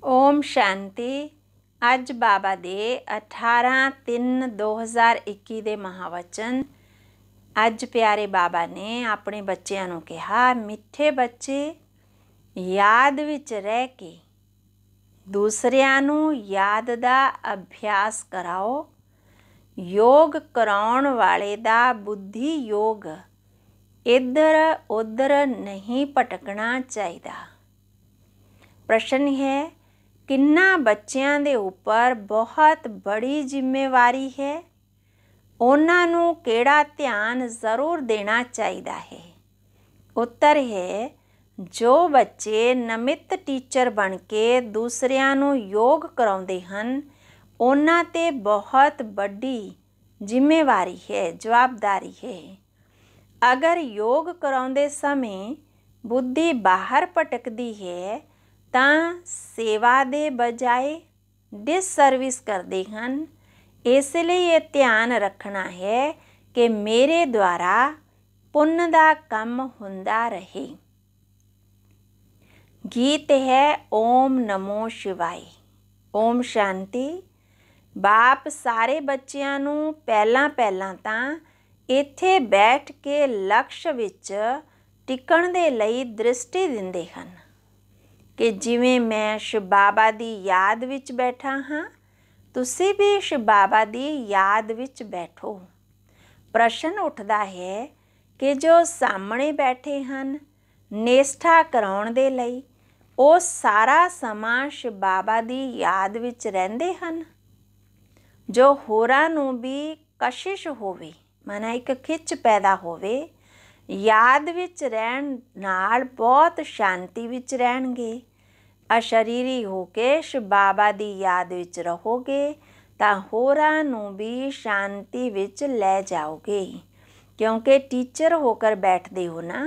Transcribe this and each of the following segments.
ओम शांति। अज बाबा दे 18/3/2021 ਦੇ महावचन। अज प्यारे बाबा ने अपने बच्चों ਨੂੰ कहा, मिठे बच्चे याद विच रह के दूसरिਆਂ ਨੂੰ याद ਦਾ अभ्यास कराओ। योग कराउण वाले दा बुद्धि योग इधर उधर नहीं भटकना चाहिए। प्रश्न है, किन्ना बच्चों के उपर बहुत बड़ी जिम्मेवारी है, उन्हां नूं किहड़ा ध्यान जरूर देना चाहिए है। उत्तर है, जो बच्चे नमित टीचर बन के दूसरिਆਂ नूं योग कराउंदे हन उन्हां ते बहुत बड़ी जिम्मेवारी है, जवाबदारी है। अगर योग कराउंदे समय बुद्धि बाहर भटकदी है तां सेवा दे बजाय डिससर्विस करते हैं। इसलिए ये ध्यान रखना है कि मेरे द्वारा पुण्य का काम हुंदा रहे। गीत है ओम नमो शिवाय। ओम शांति। बाप सारे बच्चों नूं पहला तां इत्थे बैठ के लक्ष्य विच टिकण दे लई दृष्टि दिंदे हन कि जिवें मैं शिव बाबा दी याद विच बैठा हाँ, तुसी भी शिव बाबा दी याद विच बैठो। प्रश्न उठदा है कि जो सामने बैठे हन निष्ठा कराउण दे लई ਉਹ सारा समा शिव बाबा दी याद विच रहिंदे हन। जो होरां नूं भी कशिश होवे, माना एक खिच पैदा होवे, याद विच रहण नाल बहुत शांति विच रहणगे। अशरीरी हो के शिव बाबा दी याद विच रहोगे तां होरां नूं भी शांति विच लै जाओगे, क्योंकि टीचर होकर बैठदे हो ना।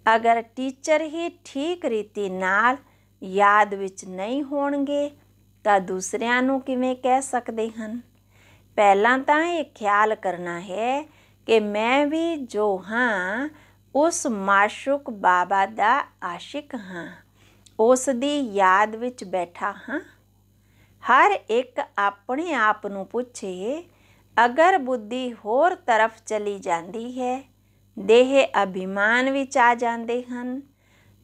अगर टीचर ही ठीक रीति नाल याद विच नहीं होणगे तां दूसरिਆਂ ਨੂੰ किवें कह सकते हैं। पहला तां ये ख्याल करना है कि मैं भी जो हाँ उस माशूक बाबा दा आशिक हाँ, उस दी याद विच बैठा हाँ। हर एक अपने आप नूं पुछे, अगर बुद्धि होर तरफ चली जाती है, देह अभिमान विच आ जाते हैं,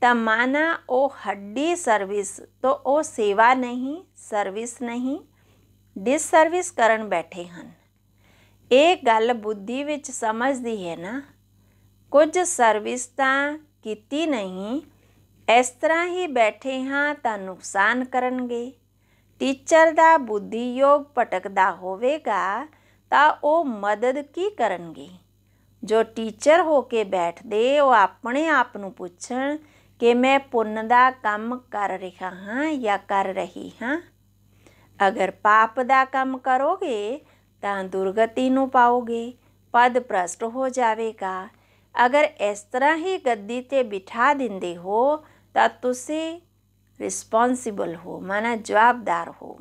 तो माना वो हड्डी सर्विस तो वो सेवा नहीं, सर्विस नहीं, डिससर्विस करन बैठे हैं। ये गल बुद्धि विच समझदी है ना। कुछ सर्विस तां कीती नहीं, इस तरह ही बैठे हाँ तां नुकसान करनगे। टीचर दा बुद्धि योग भटकदा होवेगा तां वो मदद की करनगे। जो टीचर हो के बैठदे वो अपने आप नूं पुछण कि मैं पुण्य दा काम कर रहा हाँ या कर रही हाँ। अगर पाप दा काम करोगे तां दुर्गति नूं पाओगे, पद भ्रष्ट हो जाएगा। अगर इस तरह ही गद्दी ते बिठा दिंदे हो तां तुसी रिस्पोंसिबल हो, माना जवाबदार हो।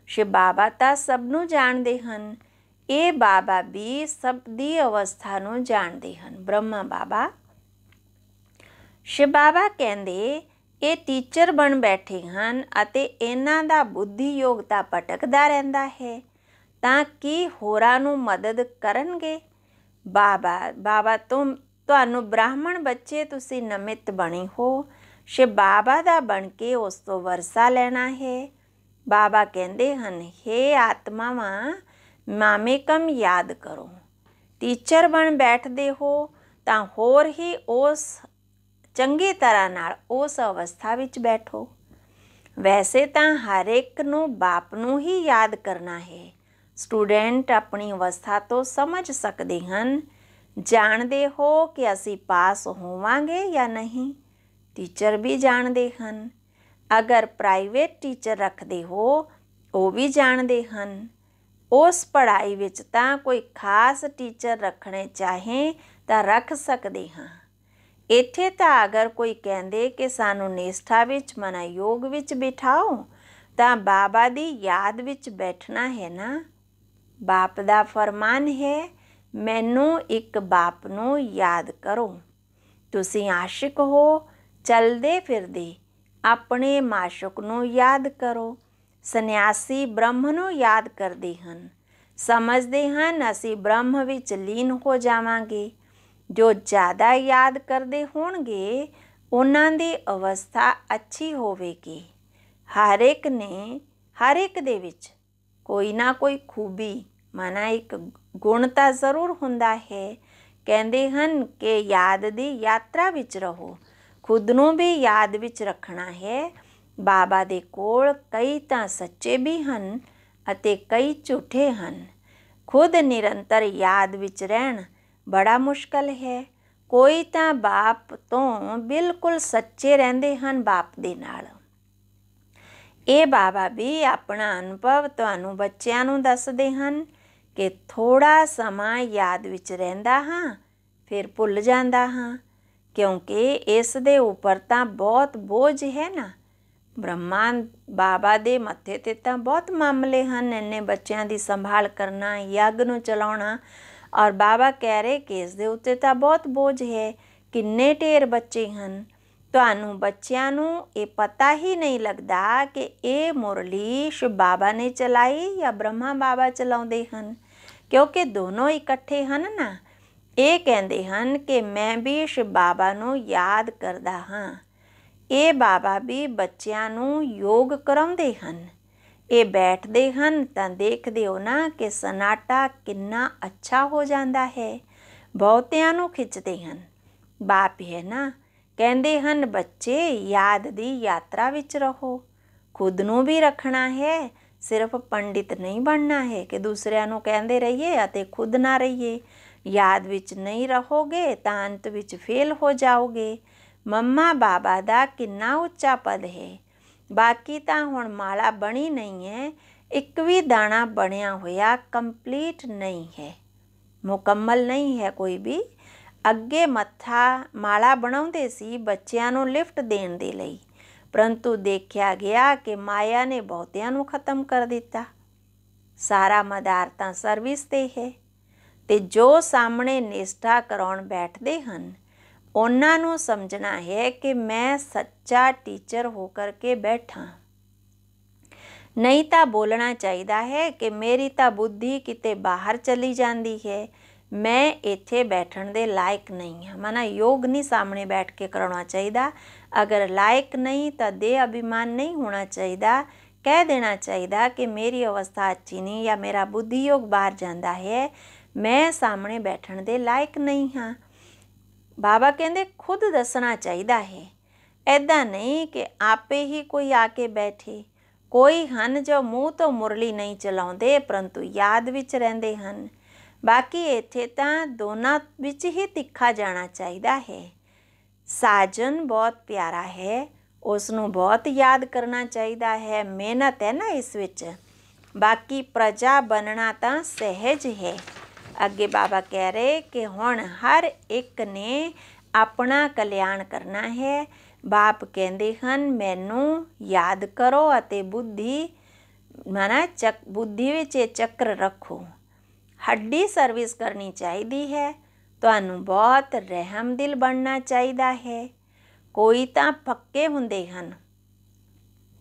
शिव बाबा तां सबनूं जाणदे हन, ये बाबा भी सब दी अवस्था नूं जाणदे हन। ब्रह्मा बाबा शिव बाबा कहंदे ये टीचर बन बैठे हैं अते इन्हां दा बुद्धि योग तां भटकदा रहिंदा है, तां की होरां नूं मदद करनगे। बाबा तुहानूं ब्राह्मण बच्चे तुसी नमित बने हो, शिव बाबा दा बन के उस तो वरसा लेना है। बाबा कहंदे हन, हे आत्मावां मामेकम याद करो। टीचर बन बैठदे हो तां होर ही उस चंगी तरह नाल उस अवस्था विच बैठो। वैसे तां हर एक नूं बाप नूं ही याद करना है। स्टूडेंट अपनी अवस्था तो समझ सकते हैं, जानते हो कि असी पास होवांगे या नहीं। टीचर भी जानते हैं। अगर प्राइवेट टीचर रखते हो वो भी जानते हैं। उस पढ़ाई विच तां कोई खास टीचर रखने चाहें तां रख सकते हैं। इत्थे तां अगर कोई कहंदे कि सानू निष्ठा विच मना योग विच बिठाओ तां बाबा दी याद विच बैठना है ना। बाप दा फरमान है, मैनू एक बाप नूं याद करो। तुसी आशिक हो, चलदे फिरदे ਆਪਣੇ ਮਾਸ਼ੂਕ ਨੂੰ ਯਾਦ ਕਰੋ। ਸੰਨਿਆਸੀ ਬ੍ਰਹਮ ਨੂੰ ਯਾਦ ਕਰਦੇ ਹਨ, ਸਮਝਦੇ ਹਨ ਅਸੀਂ ਬ੍ਰਹਮ ਵਿੱਚ ਲੀਨ ਹੋ ਜਾਵਾਂਗੇ। ਜੋ ਜ਼ਿਆਦਾ ਯਾਦ ਕਰਦੇ ਹੋਣਗੇ ਉਹਨਾਂ ਦੀ ਅਵਸਥਾ ਅੱਛੀ ਹੋਵੇਗੀ। ਹਰ ਇੱਕ ਦੇ ਵਿੱਚ ਕੋਈ ਨਾ ਕੋਈ ਖੂਬੀ ਮਾਨਾ ਇੱਕ ਗੁਣ ਤਾਂ ਜ਼ਰੂਰ ਹੁੰਦਾ ਹੈ। ਕਹਿੰਦੇ ਹਨ ਕਿ ਯਾਦ ਦੀ ਯਾਤਰਾ ਵਿੱਚ ਰਹੋ, ਖੁਦ ਨੂੰ ਵੀ ਯਾਦ ਵਿੱਚ ਰੱਖਣਾ ਹੈ। ਬਾਬਾ ਦੇ ਕੋਲ ਕਈ ਤਾਂ ਸੱਚੇ ਵੀ ਹਨ ਅਤੇ ਕਈ ਝੂਠੇ ਹਨ। ਖੁਦ ਨਿਰੰਤਰ ਯਾਦ ਵਿੱਚ ਰਹਿਣ ਬੜਾ ਮੁਸ਼ਕਲ ਹੈ। ਕੋਈ ਤਾਂ ਬਾਪ ਤੋਂ ਬਿਲਕੁਲ ਸੱਚੇ ਰਹਿੰਦੇ ਹਨ ਬਾਪ ਦੇ ਨਾਲ। ਇਹ ਬਾਬਾ ਵੀ ਆਪਣਾ ਅਨੁਭਵ ਤੁਹਾਨੂੰ ਬੱਚਿਆਂ ਨੂੰ ਦੱਸਦੇ ਹਨ ਕਿ ਥੋੜ੍ਹਾ ਸਮਾਂ ਯਾਦ ਵਿੱਚ ਰਹਿੰਦਾ ਹਾਂ, ਫਿਰ ਭੁੱਲ ਜਾਂਦਾ ਹਾਂ, ਕਿਉਂਕਿ ਇਸ ਦੇ ਉੱਪਰ ਤਾਂ ਬਹੁਤ ਬੋਝ ਹੈ ਨਾ। ਬ੍ਰਹਮਾ ਬਾਬਾ ਦੇ ਮੱਥੇ 'ਤੇ ਤਾਂ ਬਹੁਤ ਮਾਮਲੇ ਹਨ, ਇੰਨੇ ਬੱਚਿਆਂ ਦੀ ਸੰਭਾਲ ਕਰਨਾ, ਯੱਗ ਨੂੰ ਚਲਾਉਣਾ, ਔਰ ਬਾਬਾ ਕਹਿ ਰਹੇ ਕਿ ਇਸ ਦੇ ਉੱਤੇ ਤਾਂ ਬਹੁਤ ਬੋਝ ਹੈ। ਕਿੰਨੇ ਢੇਰ ਬੱਚੇ ਹਨ। ਤੁਹਾਨੂੰ ਬੱਚਿਆਂ ਨੂੰ ਇਹ ਪਤਾ ਹੀ ਨਹੀਂ ਲੱਗਦਾ ਕਿ ਇਹ ਮੁਰਲੀ ਸ਼ਿਵ ਬਾਬਾ ਨੇ ਚਲਾਈ ਜਾਂ ਬ੍ਰਹਮਾ ਬਾਬਾ ਚਲਾਉਂਦੇ ਹਨ, ਕਿਉਂਕਿ ਦੋਨੋਂ ਇਕੱਠੇ ਹਨ ਨਾ। ਇਹ ਕਹਿੰਦੇ ਹਨ ਕਿ ਮੈਂ ਵੀ ਸ਼ਿਵ ਬਾਬਾ ਨੂੰ ਯਾਦ ਕਰਦਾ ਹਾਂ। ਇਹ ਬਾਬਾ ਵੀ ਬੱਚਿਆਂ ਨੂੰ ਯੋਗ ਕਰਾਉਂਦੇ ਹਨ। ਇਹ ਬੈਠਦੇ ਹਨ ਤਾਂ ਦੇਖਦੇ ਹੋ ਨਾ ਕਿ ਸਨਾਟਾ ਕਿੰਨਾ ਅੱਛਾ ਹੋ ਜਾਂਦਾ ਹੈ। ਬਹੁਤਿਆਂ ਨੂੰ ਖਿੱਚਦੇ ਹਨ। ਬਾਪ ਹੈ ਨਾ, ਕਹਿੰਦੇ ਹਨ ਬੱਚੇ ਯਾਦ ਦੀ ਯਾਤਰਾ ਵਿੱਚ ਰਹੋ, ਖੁਦ ਨੂੰ ਵੀ ਰੱਖਣਾ ਹੈ। ਸਿਰਫ ਪੰਡਿਤ ਨਹੀਂ ਬਣਨਾ ਹੈ ਕਿ ਦੂਸਰਿਆਂ ਨੂੰ ਕਹਿੰਦੇ ਰਹੀਏ ਅਤੇ ਖੁਦ ਨਾ ਰਹੀਏ। ਯਾਦ ਵਿੱਚ ਨਹੀਂ ਰਹੋਗੇ ਤਾਂ ਅੰਤ ਵਿੱਚ ਫੇਲ ਹੋ ਜਾਓਗੇ। ਮੰਮਾ ਬਾਬਾ ਦਾ ਕਿੰਨਾ ਉੱਚਾ ਪਦ ਹੈ। ਬਾਕੀ ਤਾਂ ਹੁਣ ਮਾਲਾ ਬਣੀ ਨਹੀਂ ਹੈ, ਇੱਕ ਵੀ ਦਾਣਾ ਬਣਿਆ ਹੋਇਆ ਕੰਪਲੀਟ ਨਹੀਂ ਹੈ, ਮੁਕੰਮਲ ਨਹੀਂ ਹੈ ਕੋਈ ਵੀ। ਅੱਗੇ ਮੱਥਾ ਮਾਲਾ ਬਣਾਉਂਦੇ ਸੀ ਬੱਚਿਆਂ ਨੂੰ ਲਿਫਟ ਦੇਣ ਦੇ ਲਈ, ਪਰੰਤੂ ਦੇਖਿਆ ਗਿਆ ਕਿ ਮਾਇਆ ਨੇ ਬਹੁਤਿਆਂ ਨੂੰ ਖਤਮ ਕਰ ਦਿੱਤਾ। ਸਾਰਾ ਮਦਾਰ ਤਾਂ ਸਰਵਿਸ 'ਤੇ ਹੈ। ਤੇ ਜੋ ਸਾਹਮਣੇ ਨਿਸ਼ਠਾ ਕਰਾਉਣ ਬੈਠਦੇ ਹਨ ਉਹਨਾਂ ਨੂੰ ਸਮਝਣਾ ਹੈ ਕਿ ਮੈਂ ਸੱਚਾ ਟੀਚਰ ਹੋ ਕਰਕੇ ਬੈਠਾ। ਨਹੀਂ ਤਾਂ ਬੋਲਣਾ ਚਾਹੀਦਾ ਹੈ ਕਿ ਮੇਰੀ ਤਾਂ ਬੁੱਧੀ ਕਿਤੇ ਬਾਹਰ ਚਲੀ ਜਾਂਦੀ ਹੈ, ਮੈਂ ਇੱਥੇ ਬੈਠਣ ਦੇ ਲਾਇਕ ਨਹੀਂ ਹਾਂ। ਮਾਨਾ ਯੋਗ ਨਹੀਂ ਸਾਹਮਣੇ ਬੈਠ ਕੇ ਕਰਾਉਣਾ ਚਾਹੀਦਾ। ਅਗਰ ਲਾਇਕ ਨਹੀਂ ਤਾਂ ਦੇ ਅਭਿਮਾਨ ਨਹੀਂ ਹੋਣਾ ਚਾਹੀਦਾ। ਕਹਿ ਦੇਣਾ ਚਾਹੀਦਾ ਕਿ ਮੇਰੀ ਅਵਸਥਾ ਅੱਛੀ ਨਹੀਂ ਜਾਂ ਮੇਰਾ ਬੁੱਧੀ ਯੋਗ ਬਾਹਰ ਜਾਂਦਾ ਹੈ, ਮੈਂ ਸਾਹਮਣੇ ਬੈਠਣ ਦੇ ਲਾਇਕ ਨਹੀਂ ਹਾਂ। ਬਾਬਾ ਕਹਿੰਦੇ ਖੁਦ ਦੱਸਣਾ ਚਾਹੀਦਾ ਹੈ। ਐਦਾਂ ਨਹੀਂ ਕਿ ਆਪੇ ਹੀ ਕੋਈ ਆ ਕੇ ਬੈਠੇ। ਕੋਈ ਹਨ ਜੋ ਮੂੰਹ ਤੋਂ ਮੁਰਲੀ ਨਹੀਂ ਚਲਾਉਂਦੇ ਪਰੰਤੂ ਯਾਦ ਵਿੱਚ ਰਹਿੰਦੇ ਹਨ। ਬਾਕੀ ਇੱਥੇ ਤਾਂ ਦੋਨਾਂ ਵਿੱਚ ਹੀ ਤਿੱਖਾ ਜਾਣਾ ਚਾਹੀਦਾ ਹੈ। ਸਾਜਨ ਬਹੁਤ ਪਿਆਰਾ ਹੈ, ਉਸ ਨੂੰ ਬਹੁਤ ਯਾਦ ਕਰਨਾ ਚਾਹੀਦਾ ਹੈ। ਮਿਹਨਤ ਹੈ ਨਾ ਇਸ ਵਿੱਚ। ਬਾਕੀ ਪ੍ਰਜਾ ਬਣਨਾ ਤਾਂ ਸਹਿਜ ਹੈ। ਅੱਗੇ ਬਾਬਾ ਕਹਿ ਰਹੇ ਕਿ ਹੁਣ ਹਰ ਇੱਕ ਨੇ ਆਪਣਾ ਕਲਿਆਣ ਕਰਨਾ ਹੈ। ਬਾਪ ਕਹਿੰਦੇ ਹਨ ਮੈਨੂੰ ਯਾਦ ਕਰੋ ਅਤੇ ਬੁੱਧੀ ਵਿੱਚ ਇਹ ਚੱਕਰ ਰੱਖੋ। ਹੱਡੀ ਸਰਵਿਸ ਕਰਨੀ ਚਾਹੀਦੀ ਹੈ। ਤੁਹਾਨੂੰ ਬਹੁਤ ਰਹਿਮ ਦਿਲ ਬਣਨਾ ਚਾਹੀਦਾ ਹੈ। ਕੋਈ ਤਾਂ ਪੱਕੇ ਹੁੰਦੇ ਹਨ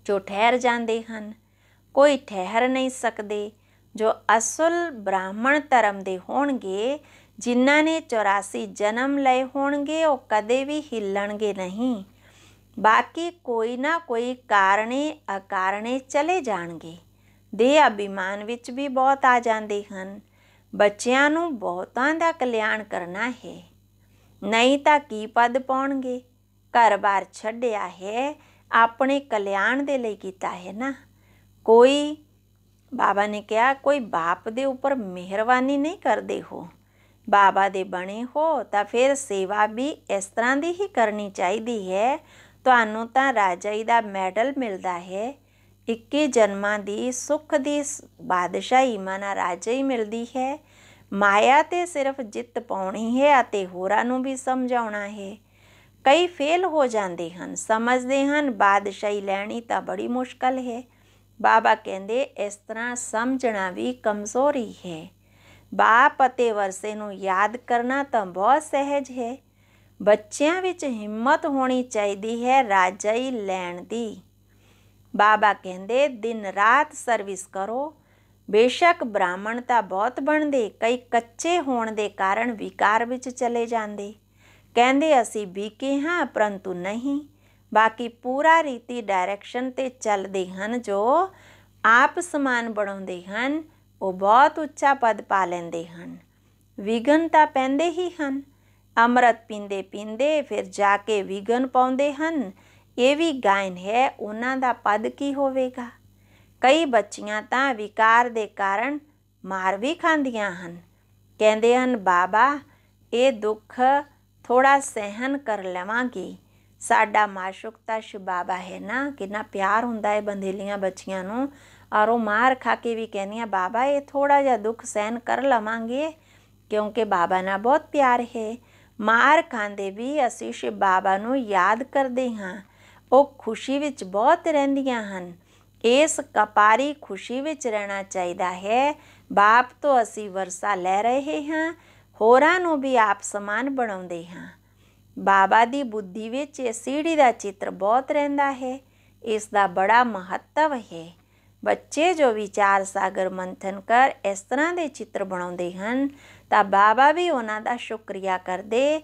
ਜੋ ਠਹਿਰ ਜਾਂਦੇ ਹਨ, ਕੋਈ ਠਹਿਰ ਨਹੀਂ ਸਕਦੇ। ਜੋ ਅਸਲ ਬ੍ਰਾਹਮਣ ਧਰਮ ਦੇ ਹੋਣਗੇ, ਜਿਨ੍ਹਾਂ ਨੇ 84 ਜਨਮ ਲਏ ਹੋਣਗੇ, ਉਹ ਕਦੇ ਵੀ ਹਿੱਲਣਗੇ ਨਹੀਂ। ਬਾਕੀ ਕੋਈ ਨਾ ਕੋਈ ਕਾਰਣੇ ਅਕਾਰਣੇ ਚਲੇ ਜਾਣਗੇ। ਦੇਹ ਅਭਿਮਾਨ ਵਿੱਚ ਵੀ ਬਹੁਤ ਆ ਜਾਂਦੇ ਹਨ। ਬੱਚਿਆਂ ਨੂੰ ਬਹੁਤਾਂ ਦਾ ਕਲਿਆਣ ਕਰਨਾ ਹੈ, ਨਹੀਂ ਤਾਂ ਕੀ ਪਦ ਪਾਉਣਗੇ। ਘਰ-ਬਾਰ ਛੱਡਿਆ ਹੈ, ਆਪਣੇ ਕਲਿਆਣ ਦੇ ਲਈ ਕੀਤਾ ਹੈ ਨਾ। ਕੋਈ ਬਾਬਾ ਨੇ ਕਿਹਾ ਕੋਈ ਬਾਪ ਦੇ ਉੱਪਰ ਮਿਹਰਬਾਨੀ ਨਹੀਂ ਕਰਦੇ ਹੋ, ਬਾਬਾ ਦੇ ਬਣੇ ਹੋ ਤਾਂ ਫਿਰ ਸੇਵਾ ਵੀ ਇਸ ਤਰ੍ਹਾਂ ਦੀ ਹੀ ਕਰਨੀ ਚਾਹੀਦੀ ਹੈ। ਤੁਹਾਨੂੰ ਤਾਂ ਰਾਜਾਈ ਦਾ ਮੈਡਲ ਮਿਲਦਾ ਹੈ। 21 ਜਨਮਾਂ ਦੀ ਸੁੱਖ ਦੀ ਬਾਦਸ਼ਾਹੀ ਮਾਨਾ ਰਾਜਾ ਹੀ ਮਿਲਦੀ ਹੈ। ਮਾਇਆ 'ਤੇ ਸਿਰਫ ਜਿੱਤ ਪਾਉਣੀ ਹੈ ਅਤੇ ਹੋਰਾਂ ਨੂੰ ਵੀ ਸਮਝਾਉਣਾ ਹੈ। ਕਈ ਫੇਲ ਹੋ ਜਾਂਦੇ ਹਨ, ਸਮਝਦੇ ਹਨ ਬਾਦਸ਼ਾਹੀ ਲੈਣੀ ਤਾਂ ਬੜੀ ਮੁਸ਼ਕਲ ਹੈ। ਬਾਬਾ ਕਹਿੰਦੇ ਇਸ ਤਰ੍ਹਾਂ ਸਮਝਣਾ ਵੀ ਕਮਜ਼ੋਰੀ ਹੈ। ਬਾਪ ਅਤੇ ਵਰਸੇ ਨੂੰ ਯਾਦ ਕਰਨਾ ਤਾਂ ਬਹੁਤ ਸਹਿਜ ਹੈ। ਬੱਚਿਆਂ ਵਿੱਚ ਹਿੰਮਤ ਹੋਣੀ ਚਾਹੀਦੀ ਹੈ ਰਾਜਾਈ ਲੈਣ ਦੀ। ਬਾਬਾ ਕਹਿੰਦੇ ਦਿਨ ਰਾਤ ਸਰਵਿਸ ਕਰੋ। ਬੇਸ਼ੱਕ ਬ੍ਰਾਹਮਣ ਤਾਂ ਬਹੁਤ ਬਣਦੇ, ਕਈ ਕੱਚੇ ਹੋਣ ਦੇ ਕਾਰਨ ਵਿਕਾਰ ਵਿੱਚ ਚਲੇ ਜਾਂਦੇ। ਕਹਿੰਦੇ ਅਸੀਂ ਬੀਕੇ ਹਾਂ ਪਰੰਤੂ ਨਹੀਂ, ਬਾਕੀ ਪੂਰਾ ਰੀਤੀ ਡਾਇਰੈਕਸ਼ਨ 'ਤੇ ਚੱਲਦੇ ਹਨ। ਜੋ ਆਪ ਸਮਾਨ ਬਣਾਉਂਦੇ ਹਨ ਉਹ ਬਹੁਤ ਉੱਚਾ ਪਦ ਪਾ ਲੈਂਦੇ ਹਨ। ਵਿਘਨ ਤਾਂ ਪੈਂਦੇ ਹੀ ਹਨ। ਅੰਮ੍ਰਿਤ ਪੀਂਦੇ ਪੀਂਦੇ ਫਿਰ ਜਾ ਕੇ ਵਿਘਨ ਪਾਉਂਦੇ ਹਨ। ਇਹ ਵੀ ਗਾਇਨ ਹੈ, ਉਹਨਾਂ ਦਾ ਪਦ ਕੀ ਹੋਵੇਗਾ। ਕਈ ਬੱਚੀਆਂ ਤਾਂ ਵਿਕਾਰ ਦੇ ਕਾਰਨ ਮਾਰ ਵੀ ਖਾਂਦੀਆਂ ਹਨ। ਕਹਿੰਦੇ ਹਨ ਬਾਬਾ ਇਹ ਦੁੱਖ ਥੋੜਾ ਸਹਿਨ ਕਰ ਲਵਾਂਗੀ। ਸਾਡਾ ਮਾਸ਼ੂਕ ਤਾਂ ਸ਼ਿਵ ਬਾਬਾ ਹੈ ਨਾ, ਕਿੰਨਾ ਪਿਆਰ ਹੁੰਦਾ ਹੈ ਬੰਦੇਲੀਆਂ ਬੱਚੀਆਂ ਨੂੰ, ਔਰ ਉਹ ਮਾਰ ਖਾ ਕੇ ਵੀ ਕਹਿੰਦੀਆਂ ਬਾਬਾ ਇਹ ਥੋੜਾ ਜਿਹਾ ਦੁੱਖ ਸਹਿਨ ਕਰ ਲਵਾਂਗੇ, ਕਿਉਂਕਿ ਬਾਬਾ ਨਾਲ ਬਹੁਤ ਪਿਆਰ ਹੈ। ਮਾਰ ਖਾਂਦੇ ਵੀ ਅਸੀਂ ਸ਼ਿਵ ਬਾਬਾ ਨੂੰ ਯਾਦ ਕਰਦੇ ਹਾਂ। ਉਹ ਖੁਸ਼ੀ ਵਿੱਚ ਬਹੁਤ ਰਹਿੰਦੀਆਂ ਹਨ। ਇਸ ਕਪਾਰੀ ਖੁਸ਼ੀ ਵਿੱਚ ਰਹਿਣਾ ਚਾਹੀਦਾ ਹੈ। ਬਾਪ ਤੋਂ ਅਸੀਂ ਵਰਸਾ ਲੈ ਰਹੇ ਹਾਂ, ਹੋਰਾਂ ਨੂੰ ਵੀ ਆਪ ਸਮਾਨ ਬਣਾਉਂਦੇ ਹਾਂ। ਬਾਬਾ ਦੀ ਬੁੱਧੀ ਵਿੱਚ ਇਹ ਸੀੜੀ ਦਾ ਚਿੱਤਰ ਬਹੁਤ ਰਹਿੰਦਾ ਹੈ। ਇਸ ਦਾ ਬੜਾ ਮਹੱਤਵ ਹੈ। ਬੱਚੇ ਜੋ ਵਿਚਾਰ ਸਾਗਰ ਮੰਥਨ ਕਰ ਇਸ ਤਰ੍ਹਾਂ ਦੇ ਚਿੱਤਰ ਬਣਾਉਂਦੇ ਹਨ ਤਾਂ ਬਾਬਾ ਵੀ ਉਹਨਾਂ ਦਾ ਸ਼ੁਕਰੀਆ ਕਰਦੇ।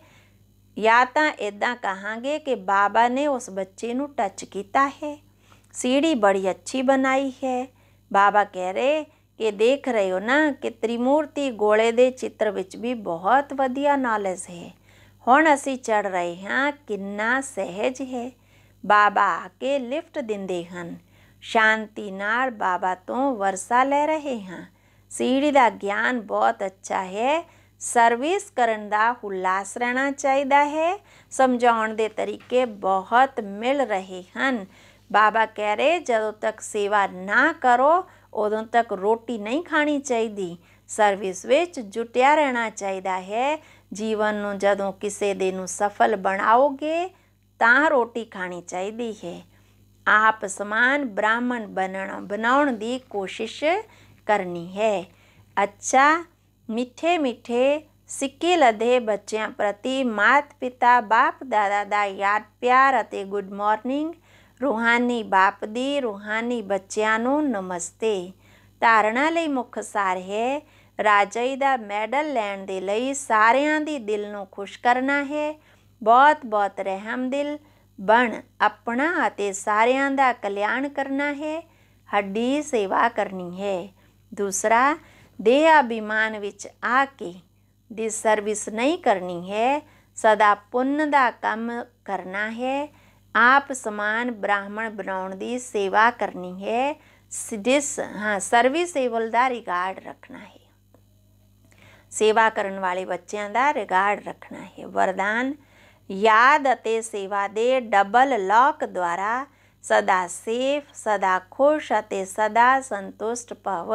ਜਾਂ ਤਾਂ ਇੱਦਾਂ ਕਹਾਂਗੇ ਕਿ ਬਾਬਾ ਨੇ ਉਸ ਬੱਚੇ ਨੂੰ ਟੱਚ ਕੀਤਾ ਹੈ। ਸੀੜੀ ਬੜੀ ਅੱਛੀ ਬਣਾਈ ਹੈ। ਬਾਬਾ ਕਹਿ ਰਹੇ ਕਿ ਦੇਖ ਰਹੇ ਹੋ ਨਾ ਕਿ ਤ੍ਰਿਮੂਰਤੀ ਗੋਲੇ ਦੇ ਚਿੱਤਰ ਵਿੱਚ ਵੀ ਬਹੁਤ ਵਧੀਆ ਨੌਲੇਜ ਹੈ। ਹੁਣ ਅਸੀਂ ਚੜ੍ਹ ਰਹੇ ਹਾਂ, ਕਿੰਨਾ ਸਹਿਜ ਹੈ। ਬਾਬਾ ਆ ਕੇ ਲਿਫਟ ਦਿੰਦੇ ਹਨ। ਸ਼ਾਂਤੀ ਨਾਲ ਬਾਬਾ ਤੋਂ ਵਰਸਾ ਲੈ ਰਹੇ ਹਾਂ। ਸੀੜੀ ਦਾ ਗਿਆਨ ਬਹੁਤ ਅੱਛਾ ਹੈ। ਸਰਵਿਸ ਕਰਨ ਦਾ ਹੁਲਾਸ ਰਹਿਣਾ ਚਾਹੀਦਾ ਹੈ। ਸਮਝਾਉਣ ਦੇ ਤਰੀਕੇ ਬਹੁਤ ਮਿਲ ਰਹੇ ਹਨ। ਬਾਬਾ ਕਹਿ ਰਹੇ ਜਦੋਂ ਤੱਕ ਸੇਵਾ ਨਾ ਕਰੋ ਉਦੋਂ ਤੱਕ ਰੋਟੀ ਨਹੀਂ ਖਾਣੀ ਚਾਹੀਦੀ। ਸਰਵਿਸ ਵਿੱਚ ਜੁਟਿਆ ਰਹਿਣਾ ਚਾਹੀਦਾ ਹੈ। ਜੀਵਨ ਨੂੰ ਜਦੋਂ ਕਿਸੇ ਦੇ ਨੂੰ ਸਫਲ ਬਣਾਓਗੇ ਤਾਂ ਰੋਟੀ ਖਾਣੀ ਚਾਹੀਦੀ ਹੈ। ਆਪ ਸਮਾਨ ਬ੍ਰਾਹਮਣ ਬਣਾਉਣ ਦੀ ਕੋਸ਼ਿਸ਼ ਕਰਨੀ ਹੈ। ਅੱਛਾ ਮਿੱਠੇ ਮਿੱਠੇ ਸਿੱਕੇ ਲੱਦੇ ਬੱਚਿਆਂ ਪ੍ਰਤੀ ਮਾਤ ਪਿਤਾ ਬਾਪ ਦਾਦਾ ਦਾ ਯਾਦ ਪਿਆਰ ਅਤੇ ਗੁੱਡ ਮਾਰਨਿੰਗ। ਰੂਹਾਨੀ ਬਾਪ ਦੀ ਰੂਹਾਨੀ ਬੱਚਿਆਂ ਨੂੰ ਨਮਸਤੇ। ਧਾਰਨਾ ਲਈ ਮੁੱਖ ਸਾਰ ਹੈ ਰਾਜਾਈ ਦਾ ਮੈਡਲ ਲੈਣ ਦੇ ਲਈ ਸਾਰਿਆਂ ਦੀ ਦਿਲ ਨੂੰ ਖੁਸ਼ ਕਰਨਾ ਹੈ। ਬਹੁਤ ਬਹੁਤ ਰਹਿਮਦਿਲ ਬਣ ਆਪਣਾ ਅਤੇ ਸਾਰਿਆਂ ਦਾ ਕਲਿਆਣ ਕਰਨਾ ਹੈ। ਹੱਡੀ ਸੇਵਾ ਕਰਨੀ ਹੈ। ਦੂਸਰਾ ਦੇਹ ਅਭਿਮਾਨ ਵਿੱਚ ਆ ਕੇ ਡਿਸਰਵਿਸ ਨਹੀਂ ਕਰਨੀ ਹੈ। ਸਦਾ ਪੁੰਨ ਦਾ ਕੰਮ ਕਰਨਾ ਹੈ। ਆਪ ਸਮਾਨ ਬ੍ਰਾਹਮਣ ਬਣਾਉਣ ਦੀ ਸੇਵਾ ਕਰਨੀ ਹੈ। ਸਰਵਿਸੇਬਲ ਦਾ ਰਿਗਾਰਡ ਰੱਖਣਾ ਹੈ। ਸੇਵਾ ਕਰਨ ਵਾਲੇ ਬੱਚਿਆਂ ਦਾ ਰਿਗਾਰਡ ਰੱਖਣਾ ਹੈ। ਵਰਦਾਨ ਯਾਦ ਅਤੇ ਸੇਵਾ ਦੇ ਡਬਲ ਲੌਕ ਦੁਆਰਾ ਸਦਾ ਸੇਫ ਸਦਾ ਖੁਸ਼ ਅਤੇ ਸਦਾ ਸੰਤੁਸ਼ਟ ਭਵ।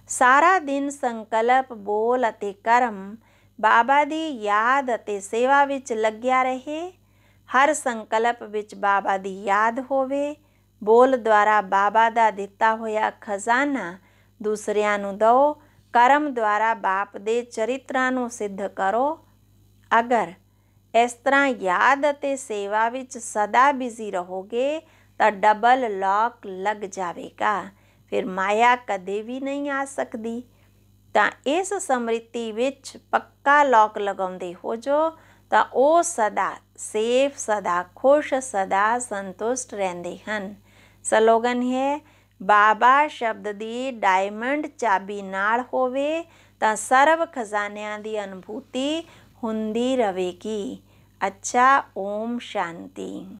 ਸਾਰਾ ਦਿਨ ਸੰਕਲਪ ਬੋਲ ਅਤੇ ਕਰਮ ਬਾਬਾ ਦੀ ਯਾਦ ਅਤੇ ਸੇਵਾ ਵਿੱਚ ਲੱਗਿਆ ਰਹੇ। ਹਰ ਸੰਕਲਪ ਵਿੱਚ ਬਾਬਾ ਦੀ ਯਾਦ ਹੋਵੇ। ਬੋਲ ਦੁਆਰਾ ਬਾਬਾ ਦਾ ਦਿੱਤਾ ਹੋਇਆ ਖਜ਼ਾਨਾ ਦੂਸਰਿਆਂ ਨੂੰ ਦਿਓ। ਕਰਮ ਦੁਆਰਾ ਬਾਪ ਦੇ ਚਰਿੱਤਰਾਂ ਨੂੰ ਸਿੱਧ ਕਰੋ। ਅਗਰ ਇਸ ਤਰ੍ਹਾਂ ਯਾਦ ਅਤੇ ਸੇਵਾ ਵਿੱਚ ਸਦਾ ਬਿਜ਼ੀ ਰਹੋਗੇ ਤਾਂ ਡਬਲ ਲੌਕ ਲੱਗ ਜਾਵੇਗਾ। ਫਿਰ ਮਾਇਆ ਕਦੇ ਵੀ ਨਹੀਂ ਆ ਸਕਦੀ। ਤਾਂ ਇਸ ਸਮ੍ਰਿਤੀ ਵਿੱਚ ਪੱਕਾ ਲੌਕ ਲਗਾਉਂਦੇ ਹੋ ਜੋ ਤਾਂ ਉਹ ਸਦਾ ਸੇਫ ਸਦਾ ਖੁਸ਼ ਸਦਾ ਸੰਤੁਸ਼ਟ ਰਹਿੰਦੇ ਹਨ। ਸਲੋਗਨ ਹੈ ਬਾਬਾ ਸ਼ਬਦ ਦੀ ਡਾਇਮੰਡ ਚਾਬੀ ਨਾਲ ਹੋਵੇ ਤਾਂ ਸਰਵ ਖਜ਼ਾਨਿਆਂ ਦੀ ਅਨੁਭੂਤੀ ਹੁੰਦੀ ਰਹੇਗੀ। ਅੱਛਾ ਓਮ ਸ਼ਾਂਤੀ।